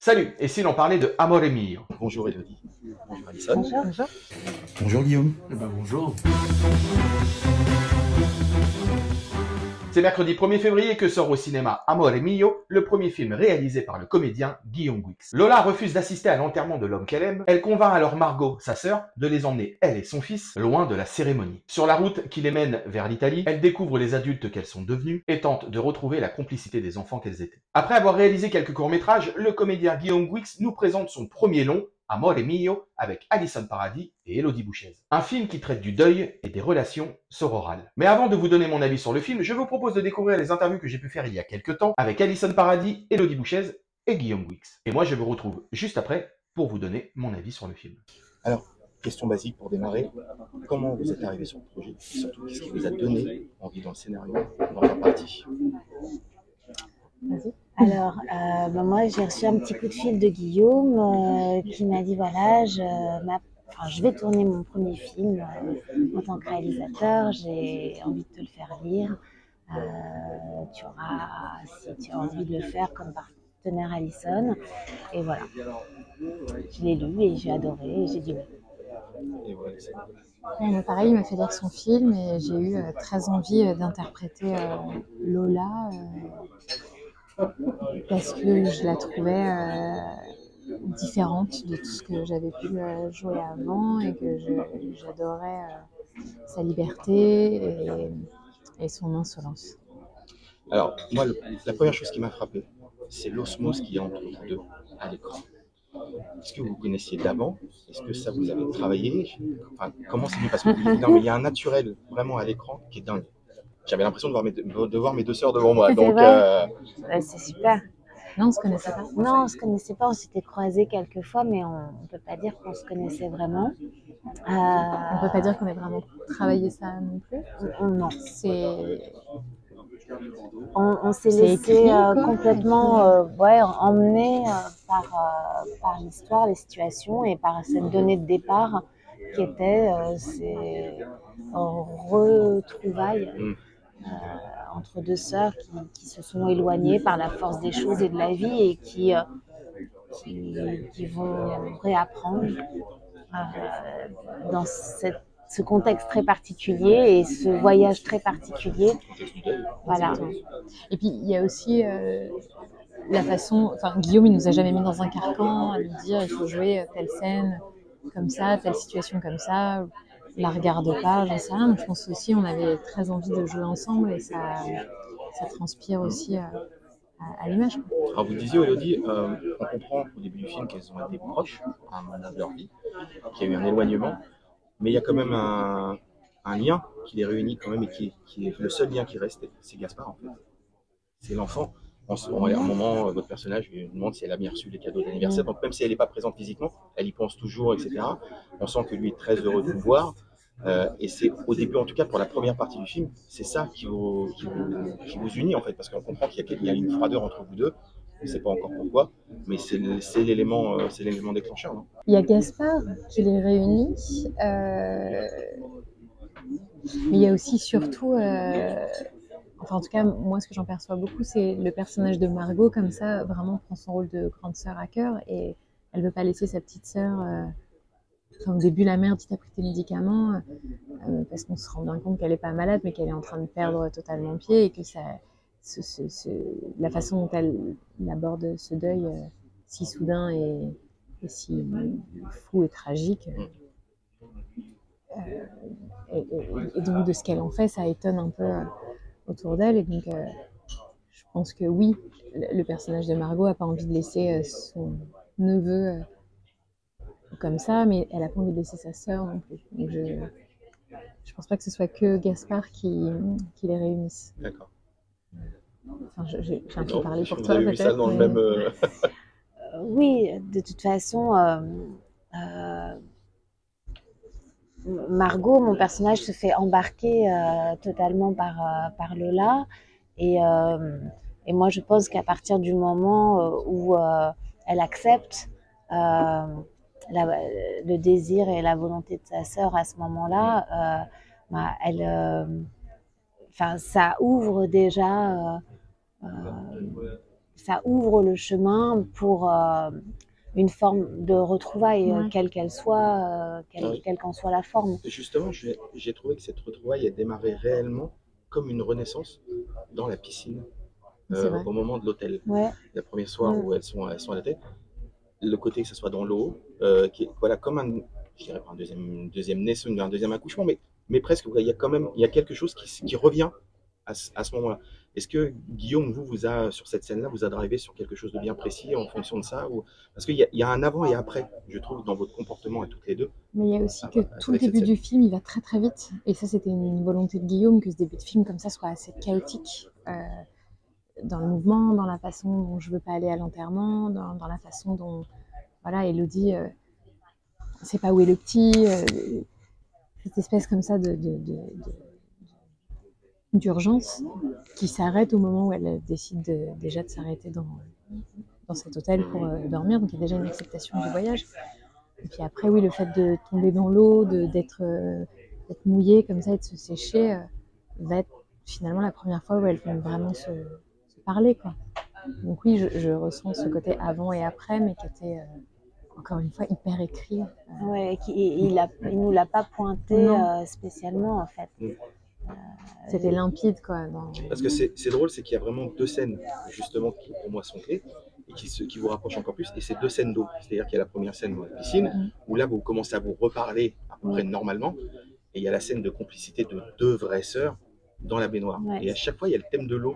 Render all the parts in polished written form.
Salut, et si l'on parlait de Amore Mio? Bonjour Elodie. Bonjour Alison. Bonjour. Bonjour. Bonjour Guillaume. Bonjour. C'est mercredi 1er février que sort au cinéma Amore Mio, le premier film réalisé par le comédien Guillaume Guix. Lola refuse d'assister à l'enterrement de l'homme qu'elle aime. Elle convainc alors Margot, sa sœur, de les emmener, elle et son fils, loin de la cérémonie. Sur la route qui les mène vers l'Italie, elle découvre les adultes qu'elles sont devenues et tente de retrouver la complicité des enfants qu'elles étaient. Après avoir réalisé quelques courts-métrages, le comédien Guillaume Guix nous présente son premier long, Amore Mio, avec Alison Paradis et Élodie Bouchez. Un film qui traite du deuil et des relations sororales. Mais avant de vous donner mon avis sur le film, je vous propose de découvrir les interviews que j'ai pu faire il y a quelques temps avec Alison Paradis, Élodie Bouchez et Guillaume Guix. Et moi je vous retrouve juste après pour vous donner mon avis sur le film. Alors, question basique pour démarrer. Comment vous êtes arrivé sur le projet? Surtout, qu'est-ce qui vous a donné envie dans le scénario d'en faire partie? Vas-y. Alors, moi, j'ai reçu un petit coup de fil de Guillaume qui m'a dit, voilà, je vais tourner mon premier film en tant que réalisateur, j'ai envie de te le faire lire. Si tu as envie de le faire comme partenaire Alison. Et voilà, je l'ai lu et j'ai adoré et j'ai dit oui. Et voilà, c'est... Pareil, il m'a fait lire son film et j'ai eu très envie d'interpréter Lola parce que je la trouvais différente de tout ce que j'avais pu jouer avant et que j'adorais sa liberté et son insolence. Alors, moi, la première chose qui m'a frappé, c'est l'osmose qu'il y a entre vous deux à l'écran. Est-ce que vous vous connaissiez d'avant? Est-ce que ça vous avez travaillé? Enfin, comment c'est venu? Parce que non, mais il y a un naturel vraiment à l'écran qui est dingue. J'avais l'impression de voir mes deux sœurs devant moi. Donc, c'est super. Non, on se connaissait pas. Non, on se connaissait pas. On s'était croisés quelques fois, mais on peut pas dire qu'on se connaissait vraiment. On peut pas dire qu'on ait vraiment travaillé ça non plus. Non. On s'est C'est laissé écrit, complètement emmener par l'histoire, les situations et par cette donnée de départ qui était ces retrouvailles entre deux sœurs qui se sont éloignées par la force des choses et de la vie et qui vont réapprendre dans ce contexte très particulier et ce voyage très particulier. Voilà. Et puis il y a aussi la façon, enfin Guillaume il nous a jamais mis dans un carcan à nous dire il faut jouer telle scène comme ça, telle situation comme ça, la regarde pas, j'en sais rien. Donc, je pense aussi on avait très envie de jouer ensemble et ça transpire aussi à l'image. alors vous disiez, Élodie, on comprend au début du film qu'elles ont été proches à un moment de leur vie, qu'il y a eu un éloignement, mais il y a quand même un lien qui les réunit quand même et qui est le seul lien qui reste, c'est Gaspard en fait. C'est l'enfant. À un moment, votre personnage lui demande si elle a bien reçu les cadeaux d'anniversaire, donc même si elle n'est pas présente physiquement, elle y pense toujours, etc. On sent que lui est très heureux de vous voir. Et c'est au début, en tout cas pour la première partie du film, c'est ça qui vous unit en fait, parce qu'on comprend qu'il y a une froideur entre vous deux, on ne sait pas encore pourquoi, mais c'est l'élément déclencheur. Non? Il y a Gaspard qui les réunit, mais il y a aussi surtout, enfin en tout cas moi ce que j'en perçois beaucoup, c'est le personnage de Margot comme ça vraiment prend son rôle de grande sœur à cœur et elle veut pas laisser sa petite sœur. Au début, la mère dit t'as pris tes médicaments parce qu'on se rend bien compte qu'elle est pas malade, mais qu'elle est en train de perdre totalement pied et que la façon dont elle aborde ce deuil si soudain et si fou et tragique, et donc de ce qu'elle en fait, ça étonne un peu autour d'elle. Et donc, je pense que oui, le personnage de Margot a pas envie de laisser son neveu comme ça, mais elle a pas envie de laisser sa sœur non plus. Donc je pense pas que ce soit que Gaspard qui les réunisse. D'accord. Enfin, j'ai un peu parlé pour toi peut-être. Ça dans le même. Oui, de toute façon, Margot, mon personnage, se fait embarquer totalement par Lola et moi je pense qu'à partir du moment où elle accepte le désir et la volonté de sa sœur à ce moment-là, ça ouvre déjà ça ouvre le chemin pour une forme de retrouvaille, Ouais. quelle qu'elle soit, quelle qu'en soit la forme. Et justement, j'ai trouvé que cette retrouvaille a démarré réellement comme une renaissance dans la piscine C'est vrai. au moment de l'hôtel. Ouais, Le premier soir où elles sont à la tête, le côté que ce soit dans l'eau, qui est voilà, comme je dirais pas un deuxième naissance, un deuxième accouchement, mais presque, il y a quand même il y a quelque chose qui revient à ce moment-là. Est-ce que Guillaume, vous a, sur cette scène-là, vous a drivé sur quelque chose de bien précis en fonction de ça ou... Parce qu'il y a un avant et après, je trouve, dans votre comportement à toutes les deux. Mais il y a aussi que tout le avec cette début scène. du film, il va très très vite. Et ça, c'était une volonté de Guillaume, que ce début de film comme ça soit assez chaotique. Dans le mouvement, dans la façon dont je veux pas aller à l'enterrement, dans la façon dont, voilà, Elodie, sait pas où est le petit, cette espèce comme ça d'urgence qui s'arrête au moment où elle décide déjà de s'arrêter dans cet hôtel pour dormir. Donc il y a déjà une acceptation du voyage. Et puis après, oui, le fait de tomber dans l'eau, d'être mouillée comme ça et de se sécher, va être finalement la première fois où elles vont vraiment se parler, quoi. Donc oui, je ressens ce côté avant et après, mais qui était encore une fois hyper écrit. ouais, il nous l'a pas pointé spécialement en fait. C'était limpide, quoi. Parce que c'est drôle, c'est qu'il y a vraiment deux scènes justement qui pour moi sont clés et qui vous rapprochent encore plus. Et c'est deux scènes d'eau. C'est-à-dire qu'il y a la première scène dans la piscine où là vous commencez à vous reparler à peu près normalement. Et il y a la scène de complicité de deux vraies sœurs dans la baignoire. Ouais. Et à chaque fois, il y a le thème de l'eau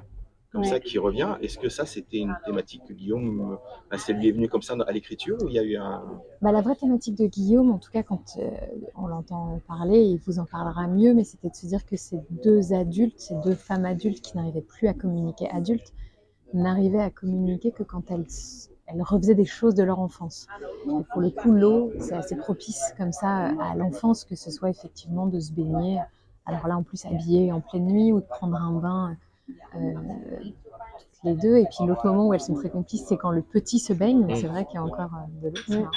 comme ça qui revient. Est-ce que ça, c'était une thématique que Guillaume, ça lui est venu comme ça à l'écriture ou il y a eu un... La vraie thématique de Guillaume, en tout cas quand on l'entend parler, il vous en parlera mieux, mais c'était de se dire que ces deux adultes, ces deux femmes adultes qui n'arrivaient plus à communiquer adultes, n'arrivaient à communiquer que quand elles refaisaient des choses de leur enfance. Et pour le coup, l'eau, c'est assez propice comme ça à l'enfance, que ce soit effectivement de se baigner, alors là en plus habillée en pleine nuit, ou de prendre un bain toutes les deux. Et puis l'autre moment où elles sont très complices, c'est quand le petit se baigne. C'est vrai qu'il y a encore de l'eau, c'est marrant.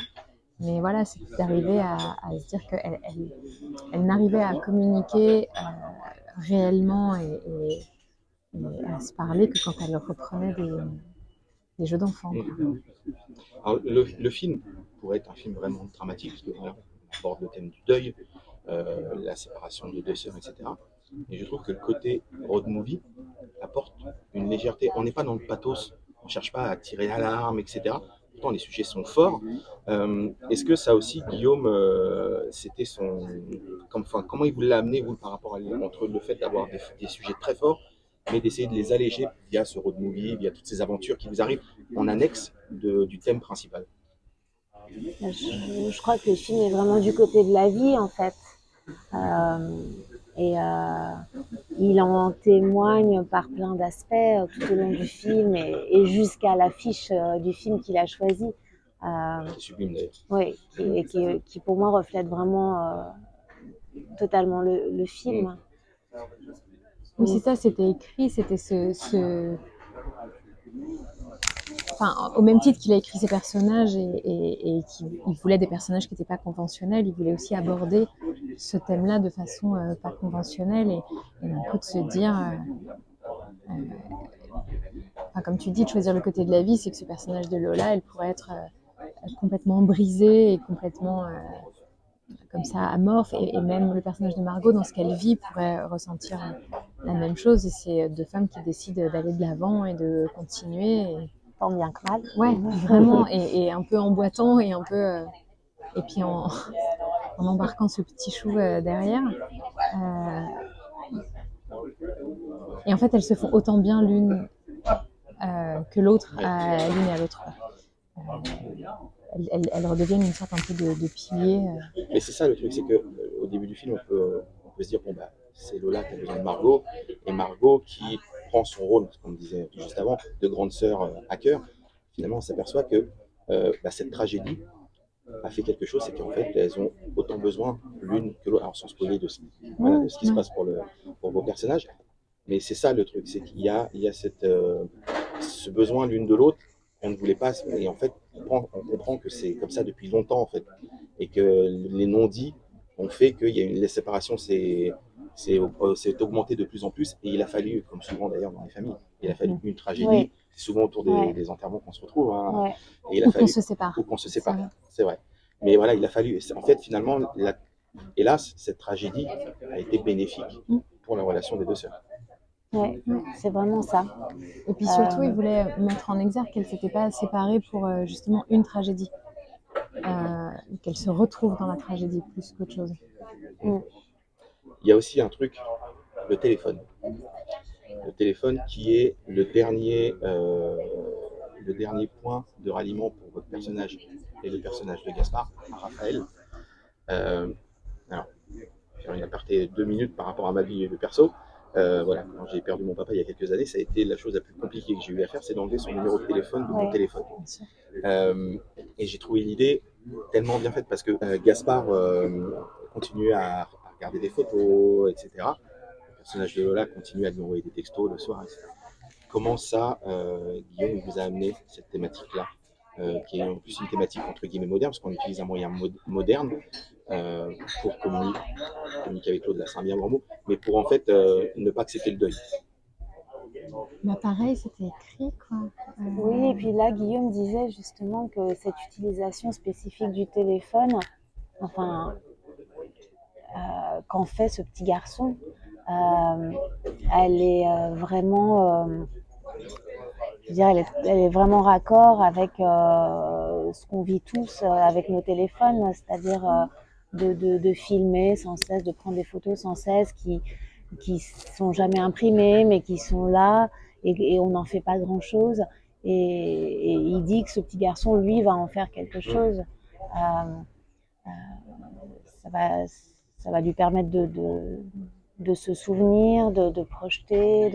Mais voilà, c'est d'arriver à se dire qu'elle n'arrivait à communiquer réellement et à se parler que quand elle reprenait des jeux d'enfants. Alors, le film pourrait être un film vraiment dramatique, parce que voilà, on aborde le thème du deuil, la séparation des deux sœurs, etc. Et je trouve que le côté road movie apporte une légèreté. On n'est pas dans le pathos, on ne cherche pas à tirer l'alarme, etc. Pourtant, les sujets sont forts. Est-ce que ça aussi, Guillaume, c'était son... comment il vous l'a amené, vous, par rapport à entre le fait d'avoir des sujets très forts, mais d'essayer de les alléger via ce road movie, via toutes ces aventures qui vous arrivent en annexe du thème principal? Je crois que le film est vraiment du côté de la vie, en fait. Il en témoigne par plein d'aspects tout au long du film et jusqu'à l'affiche du film qu'il a choisi. C'est sublime d'ailleurs. Oui, et qui pour moi reflète vraiment totalement le film. Oui, c'est ça, c'était écrit, c'était Enfin, au même titre qu'il a écrit ses personnages et qu'il voulait des personnages qui n'étaient pas conventionnels, il voulait aussi aborder ce thème-là de façon pas conventionnelle et un peu de se dire, comme tu dis, de choisir le côté de la vie, c'est que ce personnage de Lola, elle pourrait être complètement brisée et complètement comme ça amorphe, et même le personnage de Margot, dans ce qu'elle vit, pourrait ressentir la même chose. Et c'est deux femmes qui décident d'aller de l'avant et de continuer. Tant bien que mal. Ouais, vraiment, et un peu en boitant et un peu, et puis en embarquant ce petit chou derrière. Et en fait, elles se font autant bien l'une que l'autre, l'une et à l'autre. Elles redeviennent une sorte un peu de pilier. Mais c'est ça le truc, c'est qu'au début du film, on peut se dire, bon, bah, c'est Lola qui a besoin de Margot, et Margot qui prend son rôle, comme on disait juste avant, de grande sœur à cœur. Finalement, on s'aperçoit que cette tragédie a fait quelque chose, c'est qu'en fait, elles ont autant besoin l'une que l'autre. Alors, sans spoiler de ce qui se passe pour vos personnages, mais c'est ça le truc, c'est qu'il y a ce besoin l'une de l'autre. On ne voulait pas, et en fait, on comprend que c'est comme ça depuis longtemps, en fait, et que les non-dits ont fait qu'il y a la séparation s'est augmentée de plus en plus, et il a fallu, comme souvent d'ailleurs dans les familles, il a fallu une tragédie c'est souvent autour Ouais. des enterrements qu'on se retrouve, hein. Ouais. Et il a Ou qu'on fallu se sépare. ou qu'on se C'est sépare, vrai. c'est vrai. Mais voilà, il a fallu. En fait, finalement, hélas, cette tragédie a été bénéfique pour la relation des deux sœurs. Ouais, c'est vraiment ça. Et puis surtout, il voulait mettre en exergue qu'elles s'étaient pas séparées pour justement une tragédie. Qu'elles se retrouvent dans la tragédie plus qu'autre chose. Mm. Il y a aussi un truc, le téléphone. Le téléphone qui est le dernier point de ralliement pour votre personnage et le personnage de Gaspard, Raphaël. Alors, faire une aparté 2 minutes par rapport à ma vie de perso. Voilà, quand j'ai perdu mon papa il y a quelques années, ça a été la chose la plus compliquée que j'ai eu à faire, c'est d'enlever son numéro de téléphone de mon Ouais. téléphone. Bien sûr. Et j'ai trouvé l'idée tellement bien faite parce que Gaspard continuait à regarder des photos, etc. Le personnage de Lola continue à lui envoyer des textos le soir, etc. Comment ça, Guillaume, vous a amené cette thématique-là, qui est en plus une thématique entre guillemets moderne, parce qu'on utilise un moyen moderne pour communiquer avec l'autre, là c'est un bien grand mot, mais pour en fait ne pas accepter le deuil. Bah pareil, c'était écrit quoi. Oui, et puis là, Guillaume disait justement que cette utilisation spécifique du téléphone, enfin, qu'en fait ce petit garçon, elle est vraiment, je veux dire, elle est vraiment raccord avec ce qu'on vit tous avec nos téléphones, c'est-à-dire de filmer sans cesse, de prendre des photos sans cesse, qui sont jamais imprimées, mais qui sont là, et on n'en fait pas grand-chose. Et il dit que ce petit garçon, lui, va en faire quelque chose. Euh, ça va lui permettre de se souvenir, de projeter,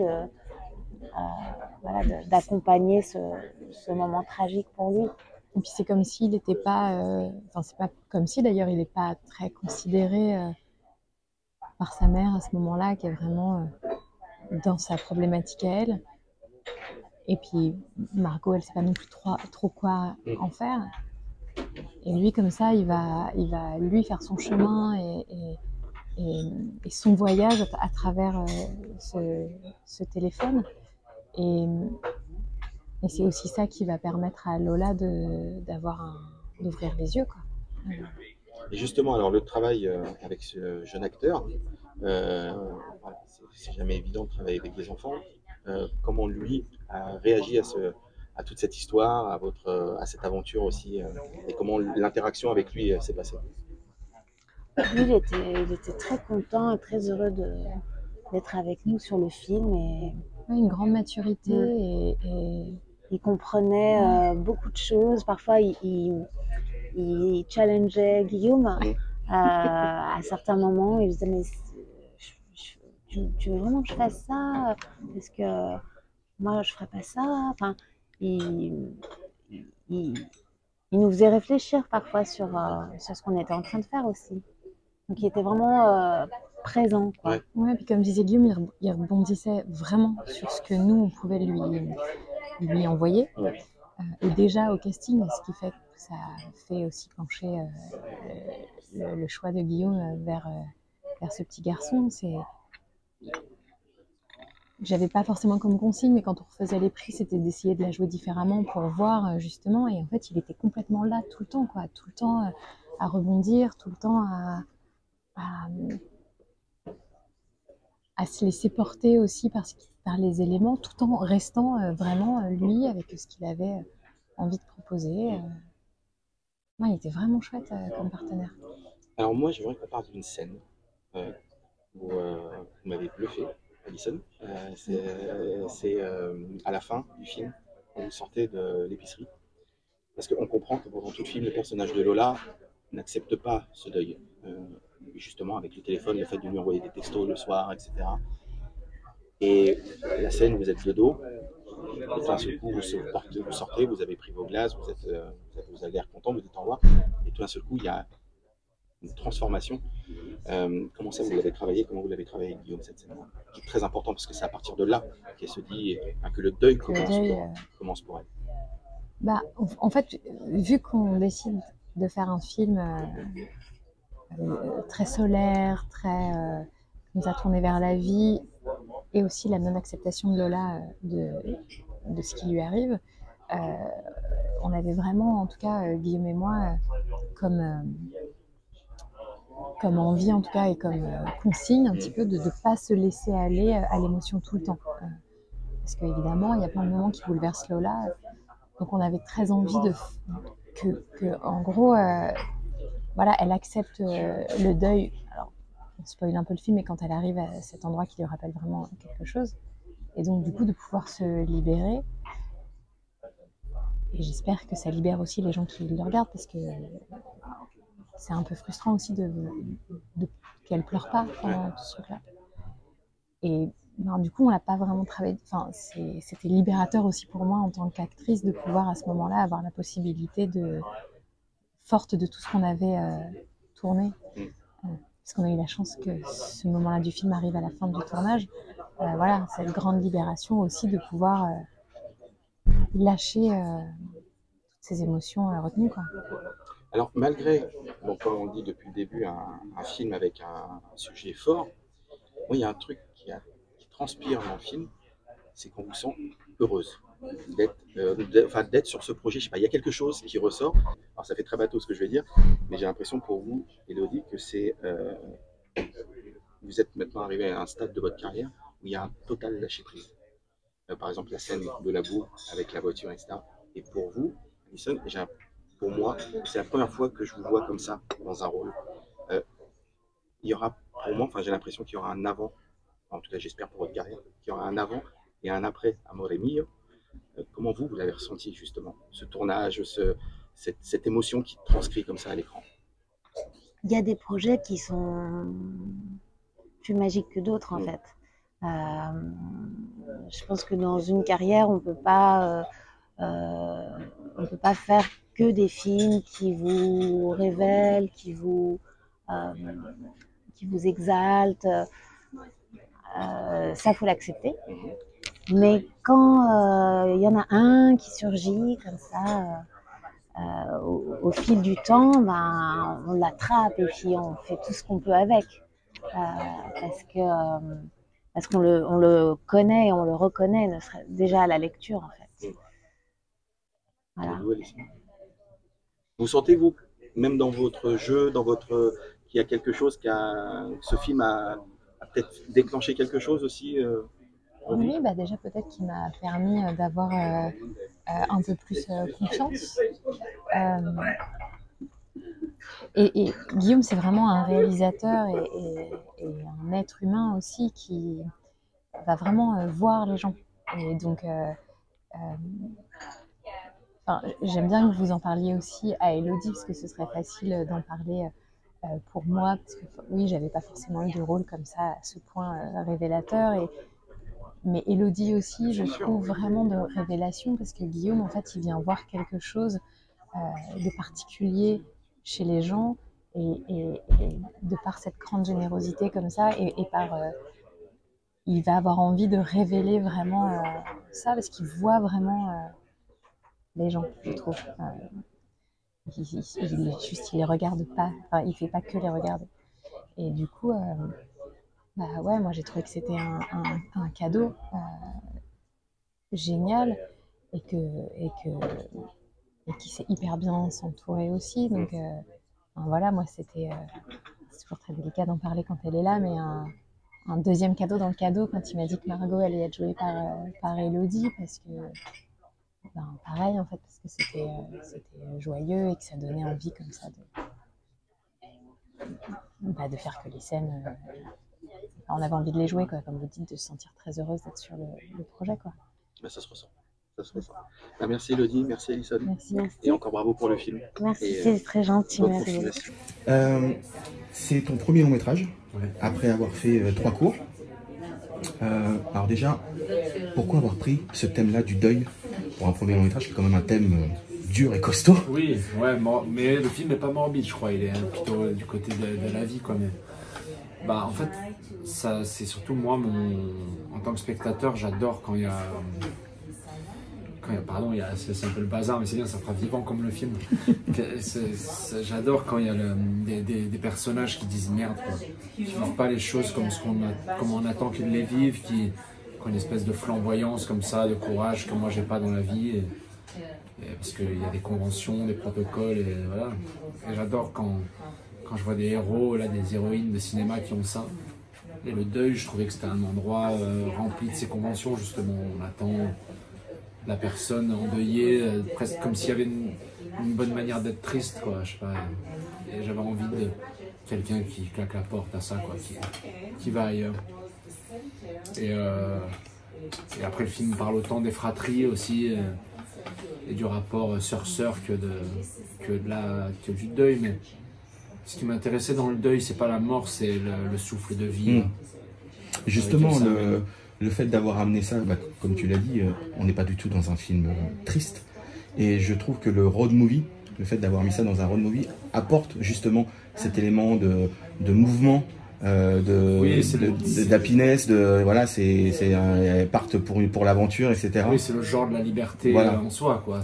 voilà, d'accompagner ce moment tragique pour lui. Et puis c'est comme s'il n'était pas, enfin c'est pas comme si d'ailleurs il n'est pas très considéré par sa mère à ce moment-là, qui est vraiment dans sa problématique à elle. Et puis Margot, elle sait pas non plus trop quoi en faire. Et lui, comme ça, il va lui faire son chemin et son voyage à travers ce téléphone. Et c'est aussi ça qui va permettre à Lola d'ouvrir les yeux, quoi. Et justement, alors le travail avec ce jeune acteur, voilà, c'est jamais évident de travailler avec des enfants. Comment lui a réagi à toute cette histoire, à cette aventure aussi, et comment l'interaction avec lui s'est passée? Lui, il était très content et très heureux d'être avec nous sur le film. Et Ouais, une grande maturité et il comprenait beaucoup de choses. Parfois, il challengeait Guillaume à certains moments. Il disait, mais tu veux vraiment que je fasse ça? Parce que moi, je ferais pas ça. Enfin, il nous faisait réfléchir parfois sur ce qu'on était en train de faire aussi. Donc, il était vraiment présent, quoi. Ouais. Ouais, puis comme disait Guillaume, il rebondissait vraiment sur ce que nous, on pouvait lui envoyer. Ouais. Et déjà au casting, ce qui fait que ça fait aussi pencher le choix de Guillaume vers ce petit garçon. J'avais pas forcément comme consigne, mais quand on refaisait les prix, c'était d'essayer de la jouer différemment pour voir justement. Et en fait, il était complètement là tout le temps, quoi. Tout le temps à rebondir, tout le temps à se laisser porter aussi par les éléments, tout en restant vraiment lui avec ce qu'il avait envie de proposer. Ouais, il était vraiment chouette comme partenaire. Alors moi, j'aimerais qu'on parle d'une scène où vous m'avez bluffé, Alison. C'est à la fin du film, quand vous sortez de l'épicerie. Parce qu'on comprend que pendant tout le film, le personnage de Lola n'accepte pas ce deuil. Justement, avec le téléphone, le fait de lui envoyer des textos le soir, etc. Et la scène, vous êtes de dos. Et d'un seul coup, vous sortez, vous avez pris vos glaces, vous avez l'air content, vous êtes en revoir. Et tout d'un seul coup, il y a une transformation. Comment ça, vous l'avez travaillé? Comment vous l'avez travaillé, Guillaume, cette scène? Qui est très important parce que c'est à partir de là qu'elle se dit que le deuil commence pour elle. Bah, en fait, vu qu'on décide de faire un film très solaire, qui nous a tourné vers la vie, et aussi la non-acceptation de Lola de ce qui lui arrive. On avait vraiment, en tout cas, Guillaume et moi, comme envie, en tout cas, et comme consigne, un petit peu, de ne pas se laisser aller à l'émotion tout le temps. Parce qu'évidemment, il y a plein de moments qui bouleversent Lola. Donc, on avait très envie en gros, voilà, elle accepte le deuil. Alors, on spoil un peu le film, mais quand elle arrive à cet endroit qui lui rappelle vraiment quelque chose. Et donc, du coup, de pouvoir se libérer. Et j'espère que ça libère aussi les gens qui le regardent, parce que c'est un peu frustrant aussi qu'elle pleure pas pendant tout ce truc-là. Et ben, du coup, on l'a pas vraiment travaillé. Enfin, c'était libérateur aussi pour moi en tant qu'actrice de pouvoir à ce moment-là avoir la possibilité forte de tout ce qu'on avait tourné. Parce qu'on a eu la chance que ce moment-là du film arrive à la fin du tournage. Voilà, cette grande libération aussi de pouvoir lâcher toutes ces émotions retenues, quoi. Alors, malgré, bon, comme on dit depuis le début, un film avec un sujet fort, moi, il y a un truc qui transpire dans le film, c'est qu'on vous sent heureuse d'être sur ce projet. Je sais pas, il y a quelque chose qui ressort. Alors, ça fait très bateau ce que je vais dire, mais j'ai l'impression pour vous, Élodie, que vous êtes maintenant arrivé à un stade de votre carrière où il y a un total lâcher-prise. Par exemple, la scène de la boue avec la voiture, etc. Et pour vous, Alison, pour moi, c'est la première fois que je vous vois comme ça, dans un rôle. Il y aura, pour moi, j'ai l'impression qu'il y aura un avant, en tout cas j'espère pour votre carrière, qu'il y aura un avant et un après Amore Mio. Comment vous l'avez ressenti justement, ce tournage, cette émotion qui transcrit comme ça à l'écran? Il y a des projets qui sont plus magiques que d'autres en fait. Je pense que dans une carrière, on peut pas faire que des films qui vous révèlent, qui vous exaltent. Ça, faut l'accepter. Mais quand il y en a un qui surgit comme ça, au fil du temps, ben, on l'attrape et puis on fait tout ce qu'on peut avec. Parce qu'on le connaît et on le reconnaît déjà à la lecture, en fait. Voilà. Vous sentez, vous, même dans votre jeu, qu'il y a quelque chose ce film a peut-être déclenché quelque chose aussi Oui, bah déjà peut-être qu'il m'a permis d'avoir un peu plus confiance. Et Guillaume, c'est vraiment un réalisateur et un être humain aussi qui va vraiment voir les gens. Et donc, j'aime bien que vous en parliez aussi à Élodie, parce que ce serait facile d'en parler pour moi, parce que oui, j'avais pas forcément eu de rôle comme ça à ce point révélateur. Mais Élodie aussi, je trouve vraiment de révélation, parce que Guillaume, en fait, il vient voir quelque chose de particulier chez les gens, et de par cette grande générosité comme ça, et par il va avoir envie de révéler vraiment ça, parce qu'il voit vraiment les gens, je trouve. Il les regarde pas, enfin, il fait pas que les regarder. Et du coup, bah ouais, moi j'ai trouvé que c'était un cadeau génial, et qui sait hyper bien s'entourer aussi. Donc voilà, moi c'est toujours très délicat d'en parler quand elle est là, mais un deuxième cadeau dans le cadeau quand il m'a dit que Margot allait être jouée par Élodie, parce que pareil en fait, parce que c'était joyeux et que ça donnait envie comme ça de faire que les scènes, on avait envie de les jouer, quoi, comme vous dites, de se sentir très heureuse d'être sur le projet, quoi. Ben, ça se ressent. Ben, merci Élodie, merci Alison. Merci. Et encore bravo pour le film. Merci, c'est très gentil. Merci. C'est ton premier long métrage, après avoir fait 3 courts. Alors déjà, pourquoi avoir pris ce thème-là du deuil pour un premier long métrage, qui est quand même un thème dur et costaud? Oui, ouais, mais le film n'est pas morbide, je crois. Il est plutôt du côté de la vie, quoi. Mais en fait, ça, c'est surtout moi, en tant que spectateur, j'adore quand il y a... c'est un peu le bazar, mais c'est bien, ça fera vivant comme le film. J'adore quand il y a des personnages qui disent merde, quoi. Qui ne vivent pas les choses comme on attend qu'ils les vivent, qui ont une espèce de flamboyance comme ça, de courage que moi j'ai pas dans la vie. Parce qu'il y a des conventions, des protocoles, et voilà. Et j'adore quand je vois des héros, là, des héroïnes de cinéma qui ont ça. Et le deuil, je trouvais que c'était un endroit rempli de ces conventions, justement. On attend la personne endeuillée, presque comme s'il y avait une bonne manière d'être triste, quoi. Je sais pas. Et j'avais envie de quelqu'un qui claque la porte à ça, quoi, qui va ailleurs. Et après, le film parle autant des fratries aussi, et du rapport sœur-sœur que du deuil. Mais ce qui m'intéressait dans le deuil, c'est pas la mort, c'est le souffle de vie. Justement, le fait d'avoir amené ça, bah, comme tu l'as dit, on n'est pas du tout dans un film triste. Et je trouve que le road movie, le fait d'avoir mis ça dans un road movie, apporte justement cet élément de mouvement, d'happiness, voilà, elles partent pour l'aventure, etc. Oui, c'est le genre de la liberté, voilà, en soi, quoi.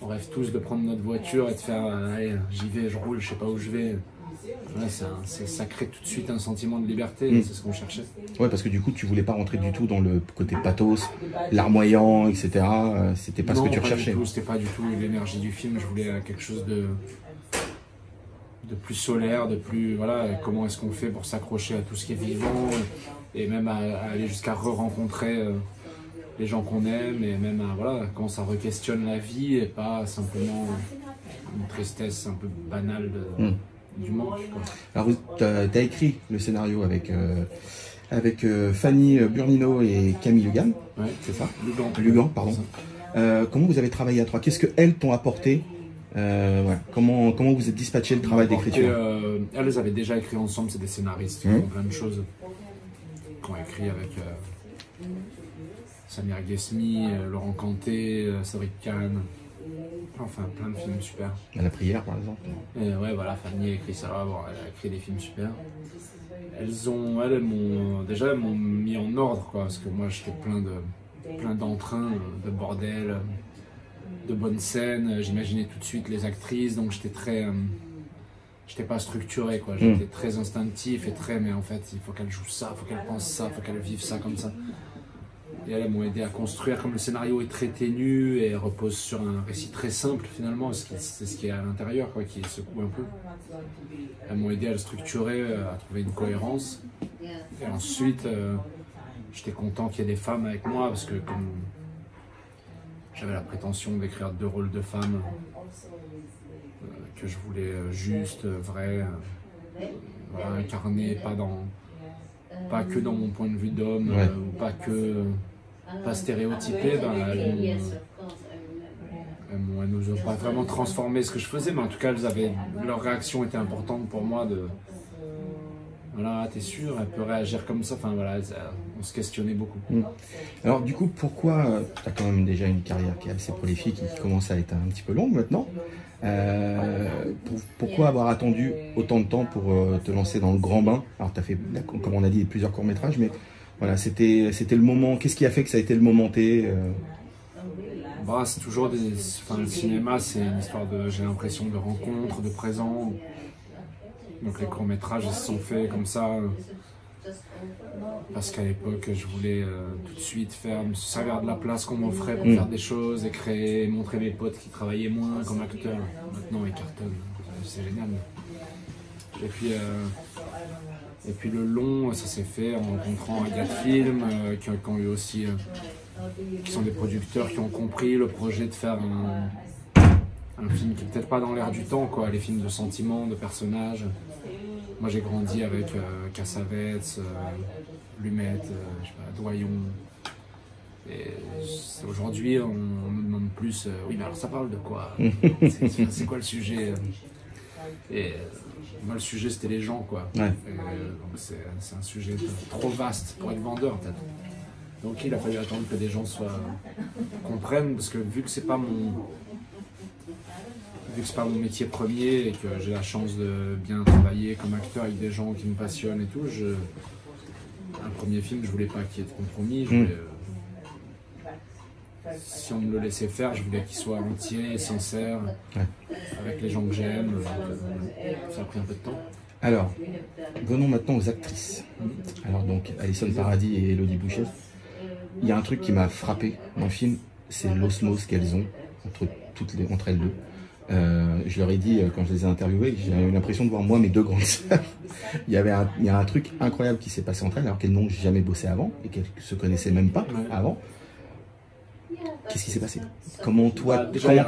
On rêve tous de prendre notre voiture et de faire, allez, j'y vais, je roule, je sais pas où je vais. Ouais, ça crée tout de suite un sentiment de liberté, c'est ce qu'on cherchait. Ouais, parce que du coup, tu voulais pas rentrer du tout dans le côté pathos, larmoyant, etc. C'était pas ce que tu recherchais. Non, c'était pas du tout l'énergie du film. Je voulais quelque chose de plus solaire, de plus, voilà, comment est-ce qu'on fait pour s'accrocher à tout ce qui est vivant, et même à aller jusqu'à re-rencontrer les gens qu'on aime, et même voilà, comment ça re-questionne la vie, et pas simplement une tristesse un peu banale du manque, quoi. Alors, tu as écrit le scénario avec Fanny Burnino et Camille Lugan, ouais, c'est ça? Lugan, pardon. Comment vous avez travaillé à trois? Qu'est-ce qu'elles t'ont apporté? Voilà. Comment vous êtes dispatché le travail d'écriture? Elles avaient déjà écrit ensemble, c'est des scénaristes qui font plein de choses. Qui ont écrit avec Samir Ghesmi, Laurent Canté, Cédric Kahn, enfin plein de films super. À la prière par exemple. Et ouais, voilà, Fanny a écrit ça, bon, elle a écrit des films super. Elles m'ont mis en ordre, quoi, parce que moi j'étais plein d'entrain, de bordel, de bonnes scènes, j'imaginais tout de suite les actrices, donc j'étais pas structuré, quoi. J'étais très instinctif et mais en fait il faut qu'elle joue ça, il faut qu'elle pense ça, il faut qu'elle vive ça comme ça. Et elles m'ont aidé à construire, comme le scénario est très ténu et repose sur un récit très simple finalement, c'est ce qui est à l'intérieur, quoi, qui secoue un peu. Elles m'ont aidé à le structurer, à trouver une cohérence. Et ensuite, j'étais content qu'il y ait des femmes avec moi, parce que comme j'avais la prétention d'écrire 2 rôles de femmes, que je voulais juste, vrai, voilà, incarner, pas que dans mon point de vue d'homme, ouais, ou pas stéréotypé, elles nous ont pas vraiment transformé ce que je faisais, mais en tout cas leur réaction était importante pour moi, voilà, t'es sûr, elle peut réagir comme ça, enfin voilà, on se questionnait beaucoup. Alors du coup, pourquoi, tu as quand même déjà une carrière qui est assez prolifique et qui commence à être un petit peu longue maintenant, pourquoi avoir attendu autant de temps pour te lancer dans le grand bain? Alors tu as fait, comme on a dit, plusieurs courts-métrages, mais voilà, c'était le moment, qu'est-ce qui a fait que ça a été le moment T? Bah, c'est toujours le cinéma, c'est une histoire j'ai l'impression, de rencontres, de présents. Donc les courts-métrages, ils se sont faits comme ça, parce qu'à l'époque, je voulais tout de suite me servir de la place qu'on m'offrait pour faire des choses, et créer, montrer mes potes qui travaillaient moins comme acteurs. Maintenant, ils cartonnent, c'est génial. Et puis le long, ça s'est fait en rencontrant Agathe Film, qui ont eu aussi, qui sont des producteurs qui ont compris le projet de faire un film qui n'est peut-être pas dans l'air du temps, quoi, les films de sentiments, de personnages. Moi j'ai grandi avec Cassavetes, Lumet, je sais pas, Doyon. Et aujourd'hui on me demande plus, oui mais alors ça parle de quoi? C'est quoi le sujet? Et moi le sujet c'était les gens, quoi. Ouais. Donc c'est un sujet trop vaste pour être vendeur peut-être. Donc il a fallu attendre que des gens comprennent, parce que vu que c'est pas mon métier premier et que j'ai la chance de bien travailler comme acteur avec des gens qui me passionnent et tout, un premier film, je voulais pas qu'il y ait de compromis. Si on me le laissait faire, je voulais qu'il soit entier, sincère, avec les gens que j'aime. Ça a pris un peu de temps. Alors, venons maintenant aux actrices. Alors donc, Alison Paradis et Élodie Bouchet. Il y a un truc qui m'a frappé dans le film, c'est l'osmose qu'elles ont entre elles deux. Je leur ai dit, quand je les ai interviewées, j'ai eu l'impression de voir moi mes deux grandes sœurs. Il y a un truc incroyable qui s'est passé entre elles, alors qu'elles n'ont jamais bossé avant et qu'elles se connaissaient même pas avant. Qu'est-ce qui s'est passé? Comment toi tu les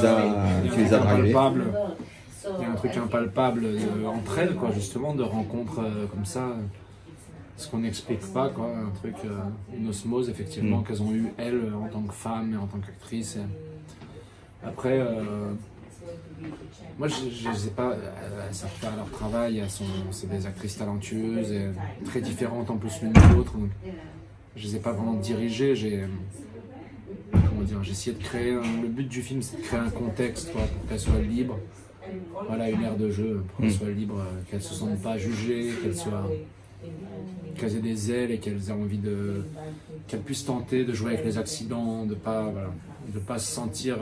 as drivées? Il y a un truc impalpable entre elles, quoi, justement, de rencontres comme ça, ce qu'on n'explique pas, quoi, un truc, une osmose, effectivement, qu'elles ont eu, elles, en tant que femmes et en tant qu'actrices. Après, moi, je sais pas, elles savent faire leur travail, c'est des actrices talentueuses et très différentes en plus l'une de l'autre. Je les ai pas vraiment dirigées, j'ai essayé de créer, le but du film, c'est de créer un contexte, quoi, pour qu'elles soient libres. Voilà, une aire de jeu, pour qu'elles soient libres, qu'elles ne se sentent pas jugées, qu'elles aient des ailes et qu'elles aient envie qu'elles puissent tenter de jouer avec les accidents, de pas se sentir,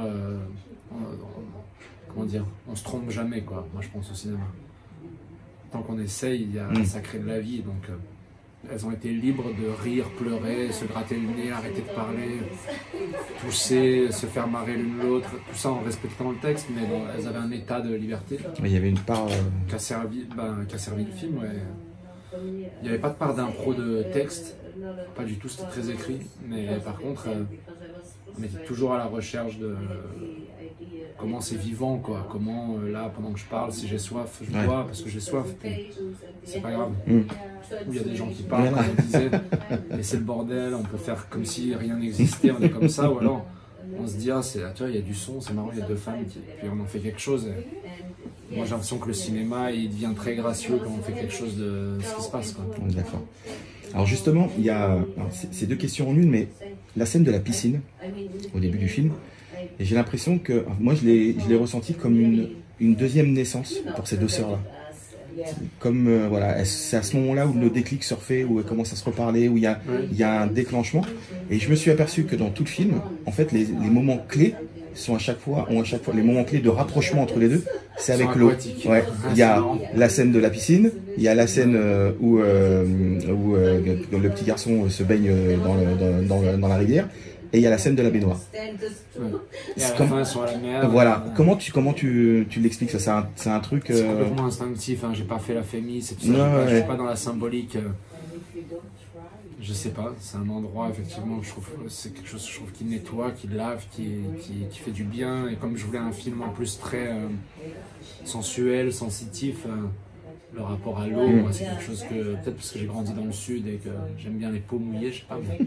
comment dire, on se trompe jamais, quoi, moi je pense au cinéma. Tant qu'on essaye, ça crée de la vie, donc elles ont été libres de rire, pleurer, se gratter le nez, arrêter de parler, tousser, se faire marrer l'une l'autre, tout ça en respectant le texte, mais bon, elles avaient un état de liberté. Il y avait une part... qui a servi le film, ouais. Il n'y avait pas de part d'impro de texte, pas du tout, c'était très écrit, mais par contre, on était toujours à la recherche de comment c'est vivant, quoi. Comment, là, pendant que je parle, si j'ai soif, je bois parce que j'ai soif, c'est pas grave. Ou il y a des gens qui parlent, comme on disait, et c'est le bordel, on peut faire comme si rien n'existait, on est comme ça, ou alors on se dit, ah, tu vois, il y a du son, c'est marrant, il y a deux femmes, puis on en fait quelque chose. Moi, j'ai l'impression que le cinéma, il devient très gracieux quand on fait quelque chose de ce qui se passe, quoi. D'accord. Alors justement, il y a ces deux questions en une, mais la scène de la piscine, au début du film, et j'ai l'impression que, moi je l'ai ressenti comme une deuxième naissance pour ces deux sœurs-là. Comme, voilà, c'est à ce moment-là où le déclic se refait, où elles commencent à se reparler, où il y a un déclenchement. Et je me suis aperçu que dans tout le film, en fait, les moments clés ont à chaque fois les moments clés de rapprochement entre les deux, c'est avec l'eau. Ouais. Il y a la scène de la piscine, il y a la scène où le petit garçon se baigne dans la rivière, et il y a la scène de la baignoire. Et à la fin, elles sont à la mer. Voilà. Comment tu l'expliques ça? C'est un truc. C'est complètement instinctif. Hein. J'ai pas fait la fémis, c'est tout ça. Je suis pas dans la symbolique. Je sais pas, c'est un endroit effectivement, je trouve, c'est quelque chose, je trouve, qui nettoie, qui lave, qui fait du bien. Et comme je voulais un film en plus très sensuel, sensitif, le rapport à l'eau, c'est quelque chose que, peut-être parce que j'ai grandi dans le sud et que j'aime bien les peaux mouillées, je sais pas, mais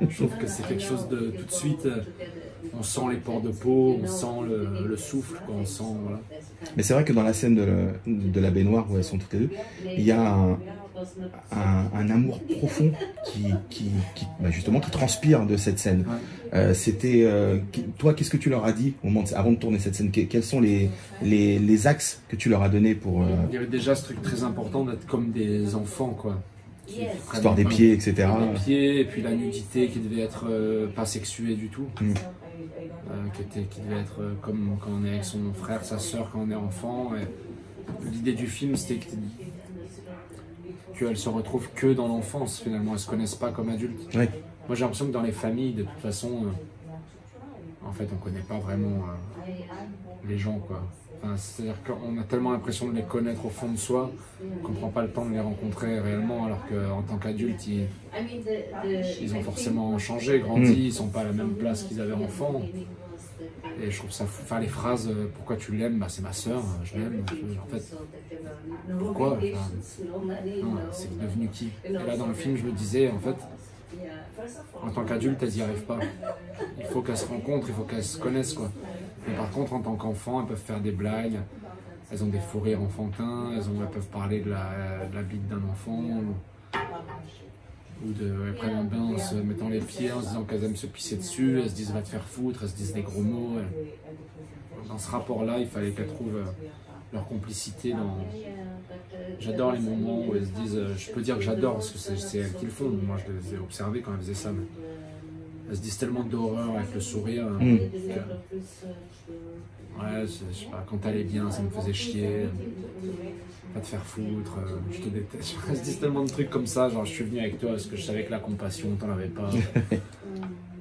je trouve que c'est quelque chose de tout de suite, on sent les pores de peau, on sent le souffle, quoi, on sent, voilà. Mais c'est vrai que dans la scène de la baignoire où elles sont toutes les deux, il y a un amour profond qui justement qui transpire de cette scène. C'était toi, qu'est-ce que tu leur as dit au moment avant de tourner cette scène? Quels sont les axes que tu leur as donnés pour Il y avait déjà ce truc très important d'être comme des enfants, quoi. Histoire des pieds, etc. Les pieds, et puis la nudité qui devait être pas sexuée du tout. Qui devait être comme quand on est avec son frère, sa soeur, quand on est enfant. L'idée du film, c'était qu'elles se retrouvent que dans l'enfance, finalement. Elles se connaissent pas comme adultes. Oui. Moi, j'ai l'impression que dans les familles, de toute façon, en fait, on connaît pas vraiment les gens, quoi. Enfin, c'est-à-dire qu'on a tellement l'impression de les connaître au fond de soi qu'on ne prend pas le temps de les rencontrer réellement, alors qu'en tant qu'adultes, ils ont forcément changé, grandi, ils sont pas à la même place qu'ils avaient enfant. Et je trouve ça fou. Enfin, les phrases « pourquoi tu l'aimes ?» Bah, c'est ma sœur, je l'aime. En fait, pourquoi? Non, c'est devenu qui? Et là, dans le film, je me disais, en fait, en tant qu'adulte, elles n'y arrivent pas. Il faut qu'elles se rencontrent, il faut qu'elles se connaissent, quoi. Mais par contre, en tant qu'enfant, elles peuvent faire des blagues, elles ont des fous rires enfantins, elles peuvent parler de la bite d'un enfant, ou elles prennent un bain en se mettant les pieds, en se disant qu'elles aiment se pisser dessus, elles se disent « va te faire foutre », elles se disent des gros mots. Dans ce rapport-là, il fallait qu'elles trouvent leur complicité. J'adore les moments où elles se disent, je peux dire que j'adore parce que c'est elles qui le font, moi je les ai observées quand elles faisaient ça, mais elle se disent tellement d'horreur avec le sourire. Ouais, je sais pas, quand t'allais bien, ça me faisait chier. Pas te faire foutre, je te déteste. Elles se disent tellement de trucs comme ça, genre je suis venu avec toi parce que je savais que la compassion, t'en avais pas.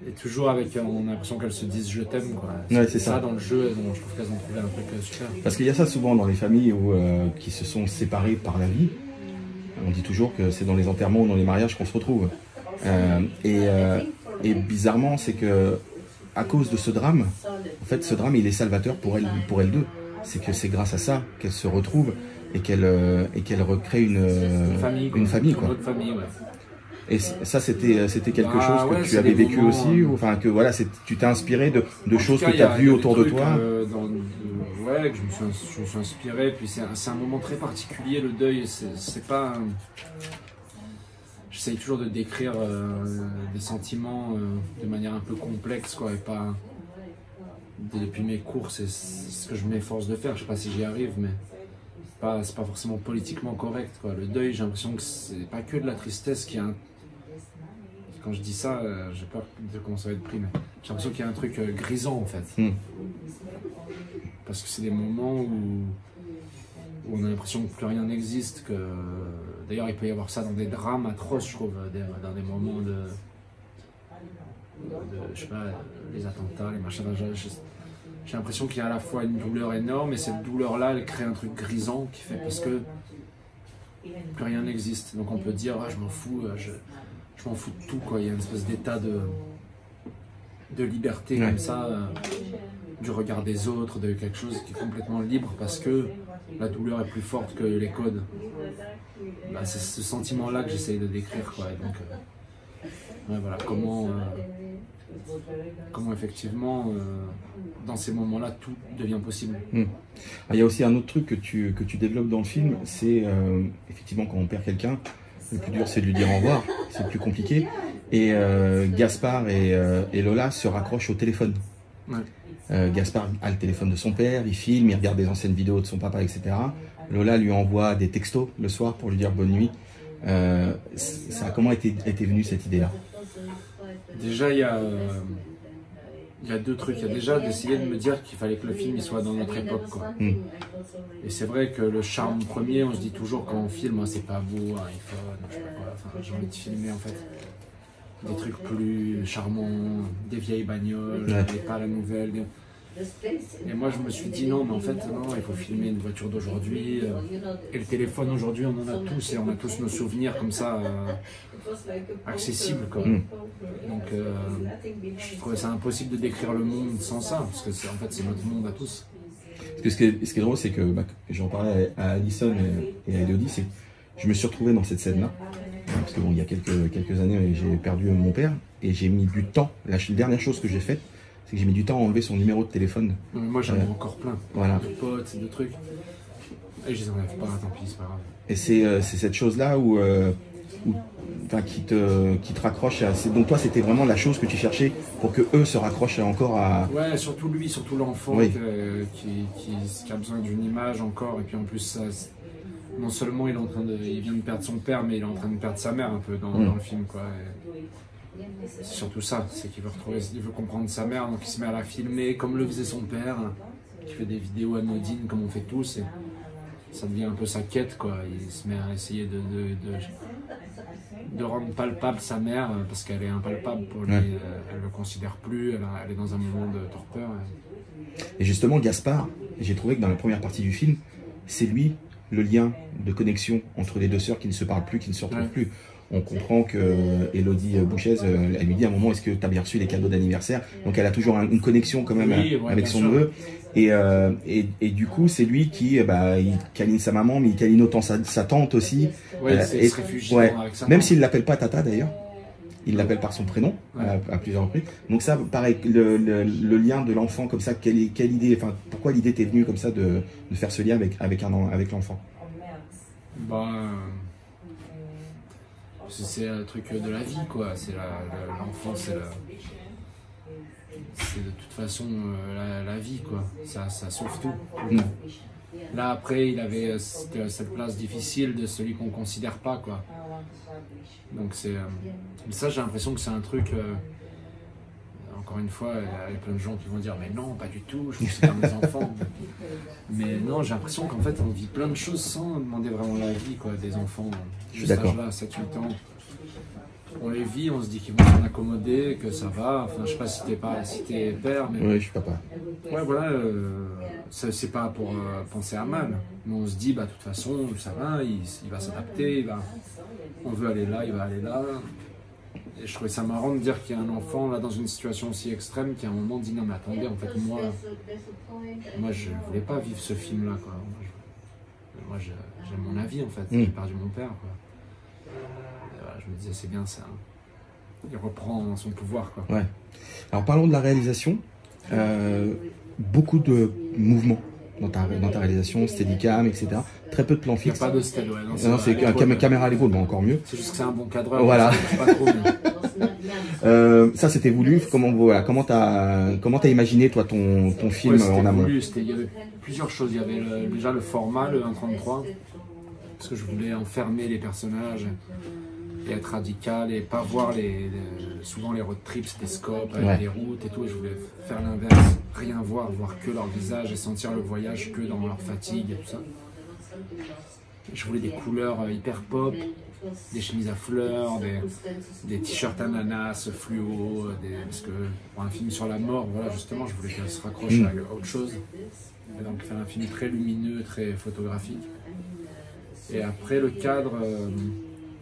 Et toujours avec, on a l'impression qu'elles se disent je t'aime, quoi. Ouais, c'est ça. Dans le jeu, je trouve qu'elles ont trouvé un truc super. Parce qu'il y a ça souvent dans les familles où, qui se sont séparées par la vie. On dit toujours que c'est dans les enterrements ou dans les mariages qu'on se retrouve. Et bizarrement, c'est que à cause de ce drame, en fait, ce drame, il est salvateur pour elles deux. C'est que c'est grâce à ça qu'elles se retrouvent et qu'elles recréent une famille, quoi. Une autre famille, ouais. Et ça, c'était quelque chose que tu avais vécu aussi, ou enfin que voilà, tu t'es inspiré de choses que tu as vues autour de toi. Ouais, que je me suis inspiré. Puis c'est un moment très particulier, le deuil. C'est pas. J'essaye toujours de décrire des sentiments de manière un peu complexe, quoi, et pas. Depuis mes cours, c'est ce que je m'efforce de faire. Je sais pas si j'y arrive, mais c'est pas forcément politiquement correct, quoi. Le deuil, j'ai l'impression que c'est pas que de la tristesse qui a un. Quand je dis ça, j'ai peur de comment ça va être pris, mais j'ai l'impression qu'il y a un truc grisant en fait. Parce que c'est des moments où on a l'impression que plus rien n'existe. D'ailleurs, il peut y avoir ça dans des drames atroces, je trouve, dans des moments de je sais pas, les attentats, les machins. J'ai l'impression qu'il y a à la fois une douleur énorme et cette douleur-là, elle crée un truc grisant qui fait parce que plus rien n'existe. Donc on peut dire, ah, je m'en fous, je m'en fous de tout, quoi. Il y a une espèce d'état de liberté comme ça, du regard des autres, de quelque chose qui est complètement libre parce que la douleur est plus forte que les codes. Bah, c'est ce sentiment-là que j'essaye de décrire, quoi. Et donc, ouais, voilà, comment effectivement, dans ces moments-là, tout devient possible. Il y a aussi un autre truc que tu développes dans le film, c'est effectivement quand on perd quelqu'un, le plus dur c'est de lui dire au revoir, c'est le plus compliqué. Et Gaspard et Lola se raccrochent au téléphone. Ouais. Gaspard a le téléphone de son père, il filme, il regarde des anciennes vidéos de son papa, etc. Lola lui envoie des textos le soir pour lui dire bonne nuit. Comment était venue cette idée-là? Déjà, il y a deux trucs. Il y a déjà d'essayer de me dire qu'il fallait que le film il soit dans notre époque, quoi. Et c'est vrai que le charme premier, on se dit toujours quand on filme, oh, c'est pas beau, un iPhone, je sais pas quoi. Enfin, j'ai envie de filmer en fait des trucs plus charmants, des vieilles bagnoles, pas la nouvelle. Et moi je me suis dit non, mais en fait non, il faut filmer une voiture d'aujourd'hui. Et le téléphone aujourd'hui, on en a tous et on a tous nos souvenirs comme ça accessibles, quoi. Donc je trouvais ça impossible de décrire le monde sans ça, parce que en fait c'est notre monde à tous. Parce que ce qui est drôle, c'est que j'en parlais à Alison et à Elodie, c'est que je me suis retrouvé dans cette scène-là. Parce que bon, il y a quelques années, j'ai perdu mon père et j'ai mis du temps. La dernière chose que j'ai faite, c'est que j'ai mis du temps à enlever son numéro de téléphone. Moi j'en ai encore plein, voilà. De potes, de trucs. Et je les enlève pas, tant pis, c'est pas grave. Et c'est cette chose-là qui te raccroche à... Donc toi, c'était vraiment la chose que tu cherchais pour que eux se raccrochent encore à... Ouais, surtout lui, surtout l'enfant, oui, qui a besoin d'une image encore. Et puis en plus, ça, non seulement il vient de perdre son père, mais il est en train de perdre sa mère un peu dans le film, quoi. C'est surtout ça, c'est qu'il veut comprendre sa mère, donc il se met à la filmer comme le faisait son père, qui fait des vidéos anodines comme on fait tous, et ça devient un peu sa quête, quoi. Il se met à essayer de rendre palpable sa mère, parce qu'elle est impalpable pour lui, elle ne le considère plus, elle est dans un moment de torpeur. Et justement, Gaspard, j'ai trouvé que dans la première partie du film, c'est lui le lien de connexion entre les deux sœurs qui ne se parlent plus, qui ne se retrouvent plus. On comprend que Elodie Bouchez, elle lui dit à un moment, est-ce que tu as bien reçu les cadeaux d'anniversaire? Donc elle a toujours une connexion quand même avec son neveu. Et du coup, c'est lui qui il câline sa maman, mais il câline autant sa tante aussi. Ouais, il se réfugie avec sa même s'il ne l'appelle pas Tata d'ailleurs. Il l'appelle par son prénom à plusieurs reprises. Donc ça, pareil, le lien de l'enfant comme ça, quelle idée, enfin, pourquoi l'idée t'est venue comme ça de faire ce lien avec l'enfant? C'est un truc de la vie, quoi. C'est l'enfant, c'est de toute façon la vie, quoi. Ça sauve tout. Là, après, il avait cette place difficile de celui qu'on considère pas, quoi. Donc ça, j'ai l'impression que c'est un truc encore une fois, il y a plein de gens qui vont dire mais non, pas du tout, je considère mes enfants. Mais non, j'ai l'impression qu'en fait on vit plein de choses sans demander vraiment la vie quoi, des enfants. Juste à cet âge-là, 7-8 ans. On les vit, on se dit qu'ils vont s'en accommoder, que ça va. Enfin, je sais pas si t'es père, mais. Oui, je suis papa. Ouais, voilà, c'est pas pour penser à mal. Mais on se dit, bah, de toute façon, ça va, il va s'adapter, on veut aller là, il va aller là. Et je trouvais ça marrant de dire qu'il y a un enfant là dans une situation aussi extrême qui à un moment dit non mais attendez, en fait moi je voulais pas vivre ce film là quoi. Moi j'ai mon avis en fait, j'ai perdu mon père quoi. Et voilà, je me disais c'est bien ça, il reprend son pouvoir quoi. Ouais. Alors parlons de la réalisation, beaucoup de mouvements dans ta réalisation, steadicam, etc. Très peu de plans fixes. Il n'y a pas de stead, ouais. Non, c'est caméra à l'épaule, mais encore mieux. C'est juste que c'est un bon cadreur. Voilà. Pas trop, mais... ça c'était voulu. Comment t'as imaginé toi ton film en amont? Il y avait plusieurs choses. Il y avait déjà le format, le 1.33, parce que je voulais enfermer les personnages et être radical et pas voir souvent les road trips, des scopes, avec les routes et tout. Et je voulais faire l'inverse, rien voir que leur visage et sentir le voyage que dans leur fatigue et tout ça. Je voulais des couleurs hyper pop, des chemises à fleurs, des t-shirts ananas, fluo, parce que pour un film sur la mort, voilà, justement, je voulais qu'elle se raccroche à autre chose. Et donc faire un film très lumineux, très photographique. Et après le cadre,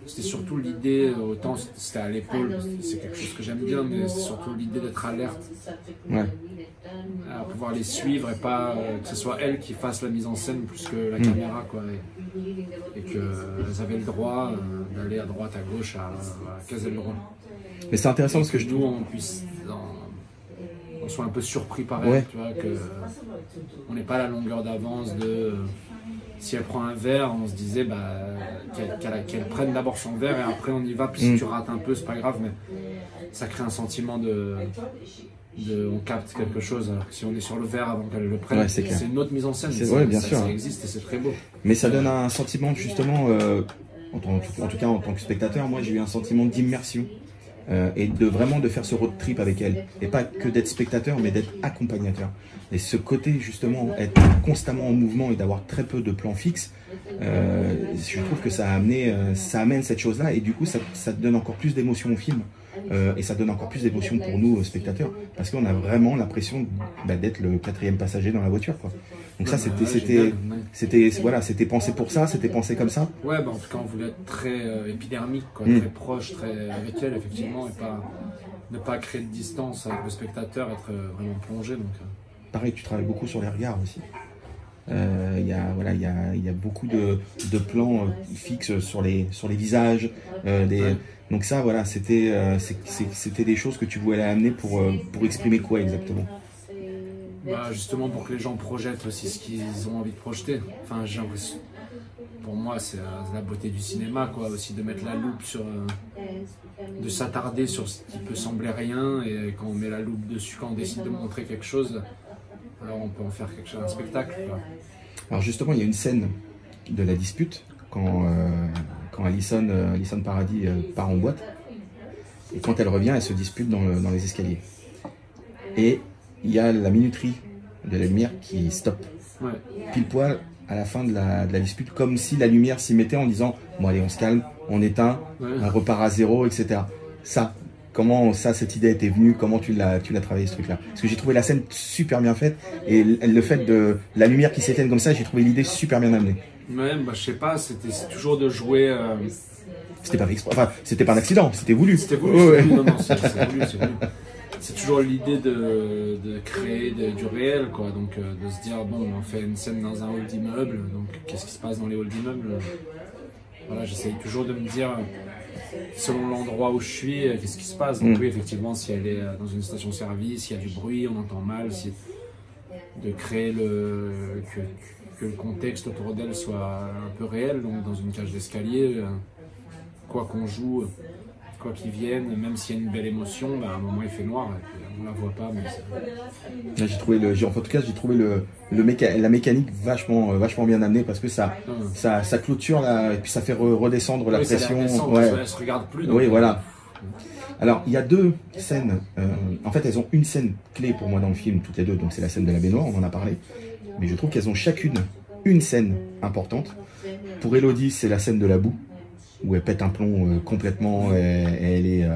c'était surtout l'idée, autant c'était à l'épaule, c'est quelque chose que j'aime bien, mais c'est surtout l'idée d'être alerte. Ouais. À pouvoir les suivre et pas que ce soit elles qui fassent la mise en scène plus que la caméra quoi, et qu'elles avaient le droit d'aller à droite à gauche à caser le droit. Mais c'est intéressant parce que je trouve on soit un peu surpris par elle, tu vois, que on n'est pas à la longueur d'avance de si elle prend un verre, on se disait qu'elle prenne d'abord son verre et après on y va, puis si tu rates un peu c'est pas grave, mais ça crée un sentiment on capte quelque chose, alors que si on est sur le verre avant qu'elle le prenne, c'est une autre mise en scène, bien sûr. Ça existe et c'est très beau. Mais ça donne un sentiment justement, en tout cas en tant que spectateur, moi j'ai eu un sentiment d'immersion et vraiment de faire ce road trip avec elle, et pas que d'être spectateur mais d'être accompagnateur. Et ce côté justement, être constamment en mouvement et d'avoir très peu de plans fixes, je trouve que ça amène cette chose-là, et du coup ça donne encore plus d'émotion au film. Et ça donne encore plus d'émotion pour nous spectateurs, parce qu'on a vraiment l'impression d'être le 4e passager dans la voiture quoi. Donc ça c'était pensé pour ça, c'était pensé comme ça. Ouais, en tout cas on voulait être très épidermique quoi, très proche, très avec elle effectivement, et ne pas créer de distance avec le spectateur, être vraiment plongé donc. Pareil, tu travailles beaucoup sur les regards aussi. Il y a beaucoup de plans fixes sur les visages, donc ça voilà, c'était des choses que tu voulais amener pour exprimer quoi exactement? Justement pour que les gens projettent aussi ce qu'ils ont envie de projeter. Enfin, pour moi c'est la beauté du cinéma quoi, aussi de mettre la loupe sur, de s'attarder sur ce qui peut sembler rien, et quand on met la loupe dessus, quand on décide de montrer quelque chose, alors on peut en faire quelque chose, un spectacle quoi. Alors justement, il y a une scène de la dispute quand Alison Paradis part en boîte, et quand elle revient, elle se dispute dans les escaliers. Et il y a la minuterie de la lumière qui stoppe, pile poil à la fin de la dispute, comme si la lumière s'y mettait en disant bon allez, on se calme, on éteint, on repart à zéro, etc. Comment cette idée était venue, comment tu l'as travaillé ce truc-là? Parce que j'ai trouvé la scène super bien faite, et le fait de la lumière qui s'éteigne comme ça, j'ai trouvé l'idée super bien amenée. Ouais, je sais pas, c'est toujours de jouer. C'était pas exprès, enfin, c'était pas un accident, c'était voulu. C'était voulu, non, c'est voulu. C'est toujours l'idée de créer du réel, quoi. Donc de se dire bon, on fait une scène dans un hall d'immeuble, donc qu'est-ce qui se passe dans les halls d'immeuble? Voilà, j'essaye toujours de me dire, selon l'endroit où je suis, qu'est-ce qui se passe. Donc oui, effectivement, si elle est dans une station-service, il y a du bruit, on entend mal, de créer que le contexte autour d'elle soit un peu réel. Donc dans une cage d'escalier, quoi qu'on joue, quoi qu'il vienne, même s'il y a une belle émotion, à un moment il fait noir, et puis on la voit pas. Mais là, en tout cas, j'ai trouvé la mécanique vachement bien amenée, parce que ça clôture et puis ça fait redescendre la pression. Elle se regarde plus. Donc oui, voilà. Alors, il y a deux scènes. En fait, elles ont une scène clé pour moi dans le film, toutes les deux. Donc, c'est la scène de la baignoire, on en a parlé. Mais je trouve qu'elles ont chacune une scène importante. Pour Elodie, c'est la scène de la boue, où elle pète un plomb complètement. Elle est,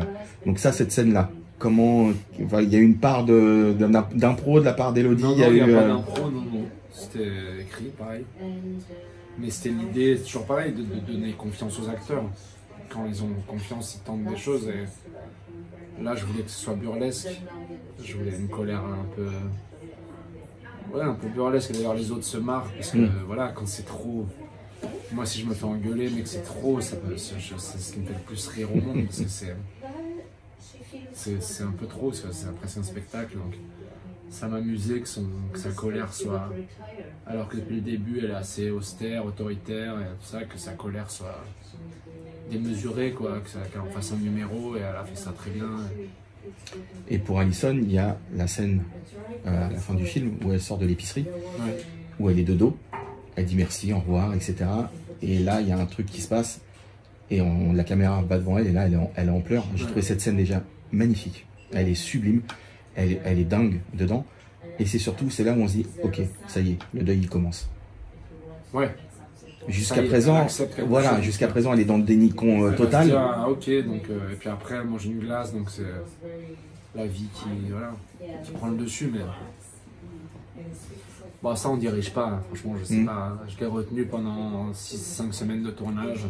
donc ça, cette scène-là. Comment, enfin, il y a une part d'impro de la part d'Elodie. Non, il n'y a pas d'impro, non. C'était écrit, pareil. Mais c'était l'idée, c'est toujours pareil, de donner confiance aux acteurs. Quand ils ont confiance, ils tentent des choses. Et là, je voulais que ce soit burlesque. Je voulais une colère un peu... Ouais, un peu burlesque. D'ailleurs, les autres se marrent. Parce que, voilà, quand c'est trop... Moi, si je me fais engueuler, mais que c'est trop, c'est ce qui me fait le plus rire au monde. Parce que c'est un peu trop, après c'est un spectacle. Donc ça m'amusait que sa colère soit... Alors que depuis le début, elle est assez austère, autoritaire, et tout ça, que sa colère soit démesurée, quoi, qu'elle en fasse un numéro, et elle a fait ça très bien. Et pour Alison, il y a la scène à la fin du film où elle sort de l'épicerie, où elle est de dos, elle dit merci, au revoir, etc. Et là, il y a un truc qui se passe, et la caméra va devant elle, et là, elle est en pleurs. J'ai trouvé cette scène déjà magnifique, elle est sublime, elle est dingue dedans. Et c'est surtout, c'est là où on se dit, ok, ça y est, le deuil il commence. Ouais. Jusqu'à présent, voilà, jusqu'à présent, elle est dans le déni total. Dire, ah, ok, donc, et puis après, elle mange une glace, donc c'est la vie qui prend le dessus, mais bon, ça on dirige pas, hein. Franchement, je sais pas. Je l'ai retenu pendant 6-5 semaines de tournage.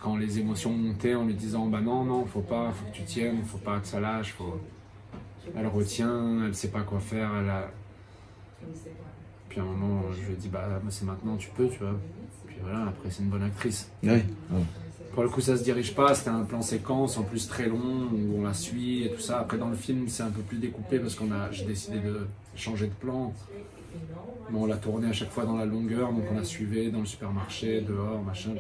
Quand les émotions montaient en lui disant, bah non, faut que tu tiennes, faut pas que ça lâche, Elle retient, elle sait pas quoi faire, Puis à un moment, je lui ai dit, bah c'est maintenant, tu peux, tu vois. Puis voilà, après c'est une bonne actrice. Oui. Pour le coup, ça se dirige pas, c'était un plan séquence, en plus très long, où on la suit et tout ça. Après dans le film, c'est un peu plus découpé parce j'ai décidé de changer de plan. Mais on l'a tourné à chaque fois dans la longueur, donc on la suivait dans le supermarché, dehors, machin.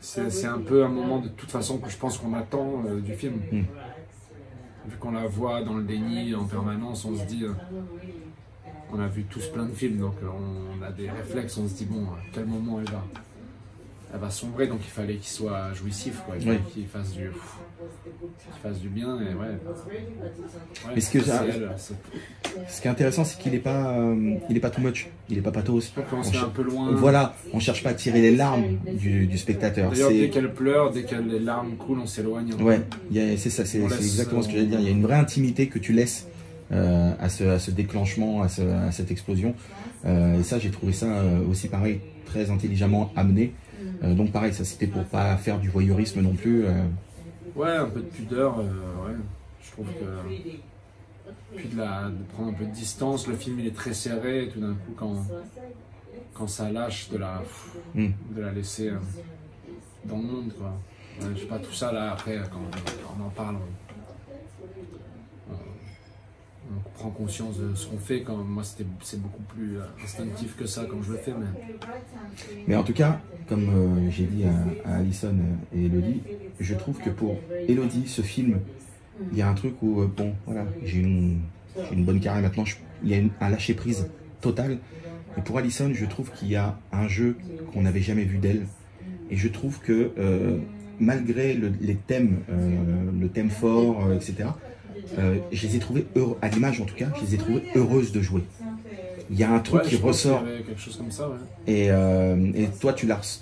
C'est un peu un moment de toute façon que je pense qu'on attend du film. Vu qu'on la voit dans le déni en permanence, on se dit, on a vu tous plein de films, donc on a des réflexes, on se dit bon, à quel moment elle va sombrer, donc il fallait qu'il soit jouissif, quoi, qu'il fasse du bien, et mais ce qui est intéressant, c'est qu'il n'est pas too much, il n'est pas pathos. On se met un peu loin. Voilà, on cherche pas à tirer les larmes du spectateur. D'ailleurs, dès qu'elle pleure, dès que les larmes coulent, on s'éloigne. Ouais, c'est ça, c'est exactement ce que j'allais dire. Il y a une vraie intimité que tu laisses à ce déclenchement, à cette explosion. Et ça, j'ai trouvé ça aussi pareil, très intelligemment amené. Donc pareil, ça c'était pour pas faire du voyeurisme non plus. Ouais, un peu de pudeur, je trouve que... Puis de prendre un peu de distance, le film il est très serré, et tout d'un coup quand ça lâche, de la laisser dans le monde, quoi. Je sais pas, tout ça là, après, quand on en parle, on prend conscience de ce qu'on fait. Quand moi c'est beaucoup plus instinctif que ça quand je le fais. Mais en tout cas, comme j'ai dit à Alison et Elodie, je trouve que pour Elodie, ce film, il y a un truc où, bon, voilà, j'ai une bonne carrière maintenant, il y a un lâcher-prise total. Et pour Alison, je trouve qu'il y a un jeu qu'on n'avait jamais vu d'elle. Et je trouve que malgré les thèmes, le thème fort, etc., je les ai trouvées, à l'image en tout cas, je les ai trouvées heureuses de jouer. Il y a un truc qui ressort. Quelque chose comme ça, et toi,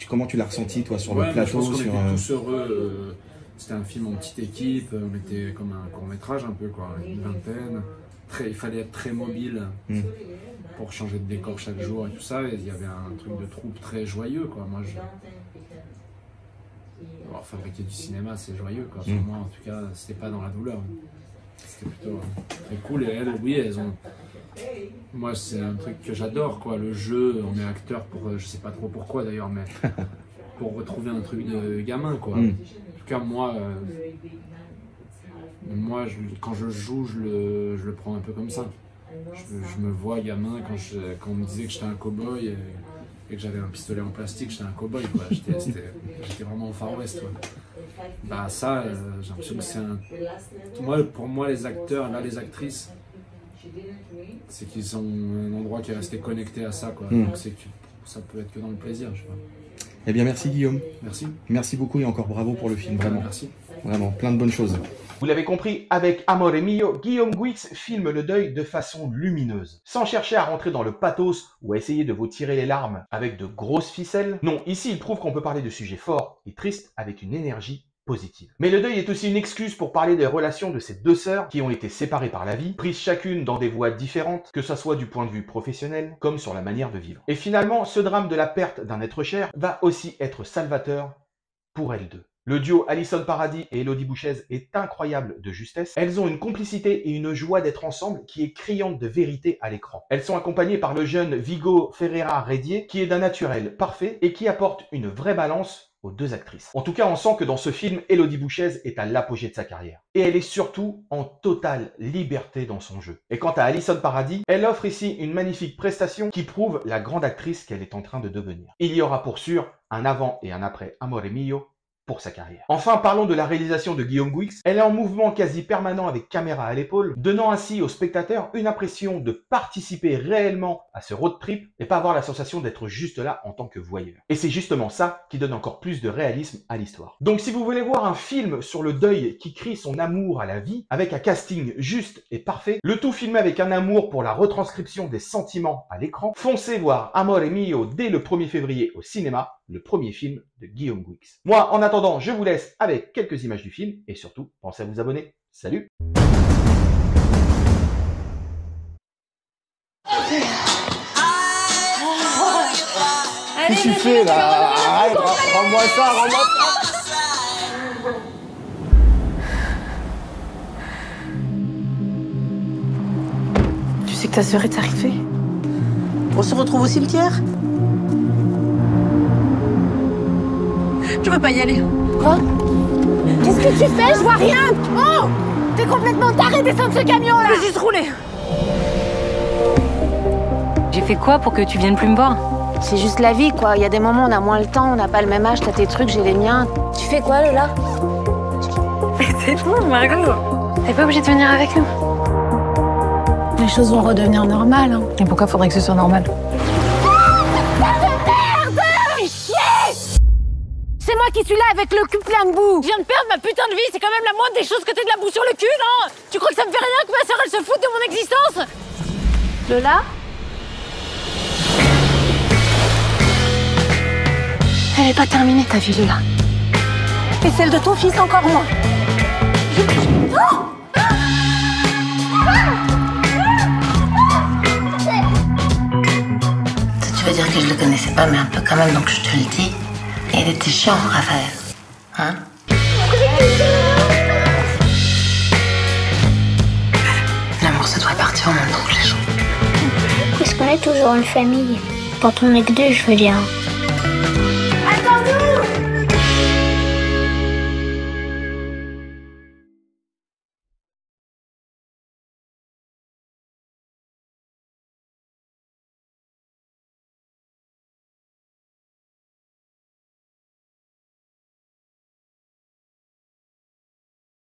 comment tu l'as ressenti, toi, sur le plateau? Je pense qu'on était tous heureux. C'était un film en petite équipe, on était comme un court-métrage un peu, quoi, une vingtaine. Il fallait être très mobile pour changer de décor chaque jour et tout ça. Et il y avait un truc de troupe très joyeux, quoi. Moi, alors, fabriquer du cinéma, c'est joyeux, quoi. Pour moi, en tout cas, c'était pas dans la douleur. C'était plutôt très cool. Et elles ont... Moi, c'est un truc que j'adore, quoi. Le jeu, on est acteur pour... Je sais pas trop pourquoi, d'ailleurs, mais... pour retrouver un truc de gamin, quoi. En tout cas, moi, quand je joue, je le prends un peu comme ça. Je me vois gamin quand on me disait que j'étais un cow-boy et que j'avais un pistolet en plastique, j'étais un cow-boy, quoi. J'étais vraiment au Far West, quoi. Bah ça, j'ai l'impression que c'est pour moi, les acteurs, là, les actrices, c'est qu'ils ont un endroit qui est resté connecté à ça, quoi. Donc c'est que ça peut être que dans le plaisir, je sais pas. Eh bien, merci Guillaume. Merci. Merci beaucoup et encore bravo pour le film, vraiment. Merci. Vraiment, plein de bonnes choses. Vous l'avez compris, avec Amore Mio, Guillaume Gouix filme le deuil de façon lumineuse. Sans chercher à rentrer dans le pathos ou à essayer de vous tirer les larmes avec de grosses ficelles. Non, ici il prouve qu'on peut parler de sujets forts et tristes avec une énergie positive. Mais le deuil est aussi une excuse pour parler des relations de ces deux sœurs qui ont été séparées par la vie, prises chacune dans des voies différentes, que ce soit du point de vue professionnel comme sur la manière de vivre. Et finalement, ce drame de la perte d'un être cher va aussi être salvateur pour elles deux. Le duo Alison Paradis et Élodie Bouchez est incroyable de justesse. Elles ont une complicité et une joie d'être ensemble qui est criante de vérité à l'écran. Elles sont accompagnées par le jeune Vigo Ferreira-Redier qui est d'un naturel parfait et qui apporte une vraie balance aux deux actrices. En tout cas, on sent que dans ce film, Élodie Bouchez est à l'apogée de sa carrière. Et elle est surtout en totale liberté dans son jeu. Et quant à Alison Paradis, elle offre ici une magnifique prestation qui prouve la grande actrice qu'elle est en train de devenir. Il y aura pour sûr un avant et un après Amore Mio pour sa carrière. Enfin, parlons de la réalisation de Guillaume Gouix. Elle est en mouvement quasi permanent avec caméra à l'épaule, donnant ainsi au spectateur une impression de participer réellement à ce road trip et pas avoir la sensation d'être juste là en tant que voyeur. Et c'est justement ça qui donne encore plus de réalisme à l'histoire. Donc si vous voulez voir un film sur le deuil qui crie son amour à la vie, avec un casting juste et parfait, le tout filmé avec un amour pour la retranscription des sentiments à l'écran, foncez voir Amore Mio dès le 1er février au cinéma, le premier film de Guillaume Gouix. Moi, en attendant, je vous laisse avec quelques images du film et surtout, pensez à vous abonner. Salut! Qu'est-ce que tu fais là? Arrête, rends-moi ça, rends-moi ça! Tu sais que ta sœur est arrivée? On se retrouve au cimetière? Tu veux pas y aller? Quoi? Qu'est-ce que tu fais? Je vois rien! Oh! T'es complètement taré, descends de ce camion là! Je vais juste rouler! J'ai fait quoi pour que tu viennes plus me voir? C'est juste la vie quoi, il y a des moments où on a moins le temps, on n'a pas le même âge, t'as tes trucs, j'ai les miens. Tu fais quoi Lola? Mais c'est bon, Margot! T'es pas obligée de venir avec nous. Les choses vont redevenir normales. Hein. Et pourquoi faudrait que ce soit normal? C'est moi qui suis là avec le cul plein de boue. Je viens de perdre ma putain de vie, c'est quand même la moindre des choses que t'aies de la boue sur le cul, non? Tu crois que ça me fait rien que ma sœur elle se foute de mon existence? Lola? Elle est pas terminée ta vie, Lola. Et celle de ton fils encore moins. Tu veux dire que je le connaissais pas, mais un peu quand même, donc je te le dis. Et il était chiant, Raphaël. Hein? L'amour, ça doit partir en même temps que les gens. Est-ce qu'on est toujours une famille? Quand on est que deux, je veux dire.